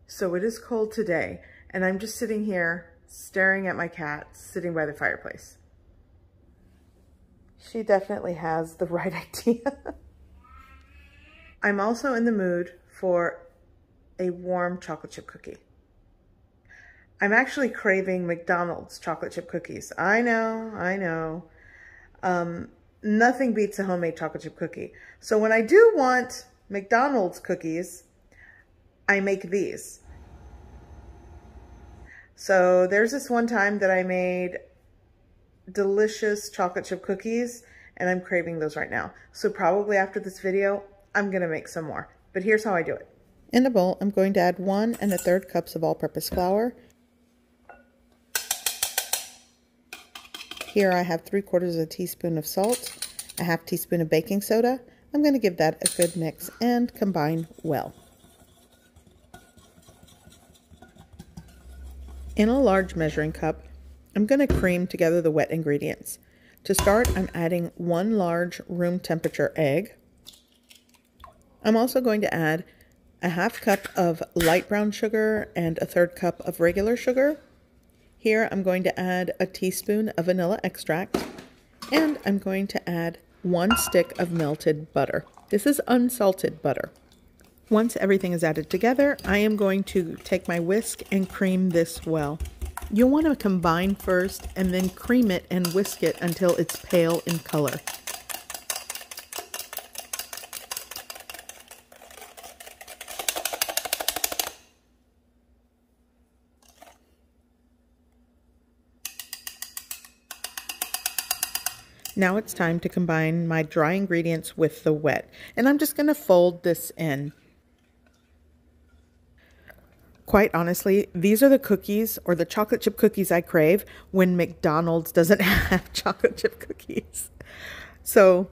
So it is cold today, and I'm just sitting here staring at my cat sitting by the fireplace. She definitely has the right idea. I'm also in the mood for a warm chocolate chip cookie. I'm actually craving McDonald's chocolate chip cookies. I know. Nothing beats a homemade chocolate chip cookie. So when I do want McDonald's cookies, I make these. So there's this one time that I made delicious chocolate chip cookies, and I'm craving those right now. So probably after this video, I'm gonna make some more. But here's how I do it. In a bowl, I'm going to add 1 1/3 cups of all-purpose flour. Here I have 3/4 teaspoon of salt, a 1/2 teaspoon of baking soda. I'm going to give that a good mix and combine well. In a large measuring cup, I'm going to cream together the wet ingredients. To start, I'm adding 1 large room temperature egg. I'm also going to add a 1/2 cup of light brown sugar and a 1/3 cup of regular sugar. Here I'm going to add a teaspoon of vanilla extract, and I'm going to add 1 stick of melted butter. This is unsalted butter. Once everything is added together, I am going to take my whisk and cream this well. You'll want to combine first and then cream it and whisk it until it's pale in color. Now it's time to combine my dry ingredients with the wet, and I'm just going to fold this in. Quite honestly, these are the cookies or the chocolate chip cookies I crave when McDonald's doesn't have chocolate chip cookies. So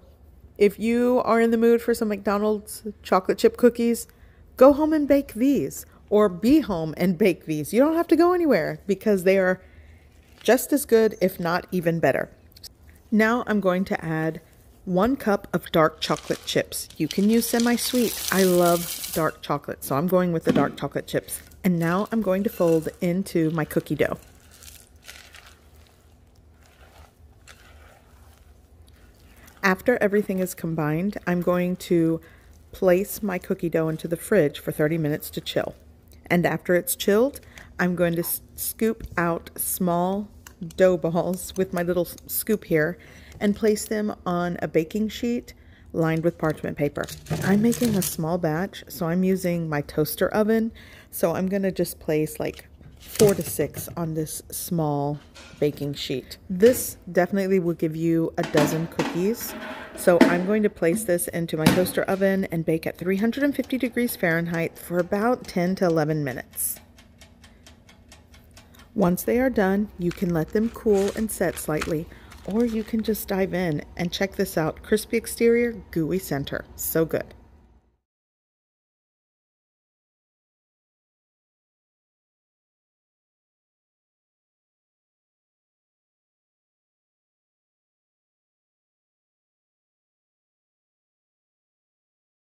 if you are in the mood for some McDonald's chocolate chip cookies, go home and bake these, or be home and bake these. You don't have to go anywhere because they are just as good, if not even better. Now I'm going to add 1 cup of dark chocolate chips. You can use semi-sweet. I love dark chocolate, so I'm going with the dark chocolate chips. And now I'm going to fold into my cookie dough. After everything is combined, I'm going to place my cookie dough into the fridge for 30 minutes to chill. And after it's chilled, I'm going to scoop out small dough balls with my little scoop here and place them on a baking sheet lined with parchment paper. I'm making a small batch, so I'm using my toaster oven. So I'm going to just place like 4 to 6 on this small baking sheet. This definitely will give you a dozen cookies. So I'm going to place this into my toaster oven and bake at 350 degrees Fahrenheit for about 10 to 11 minutes. Once they are done, you can let them cool and set slightly, or you can just dive in and check this out. Crispy exterior, gooey center. So good.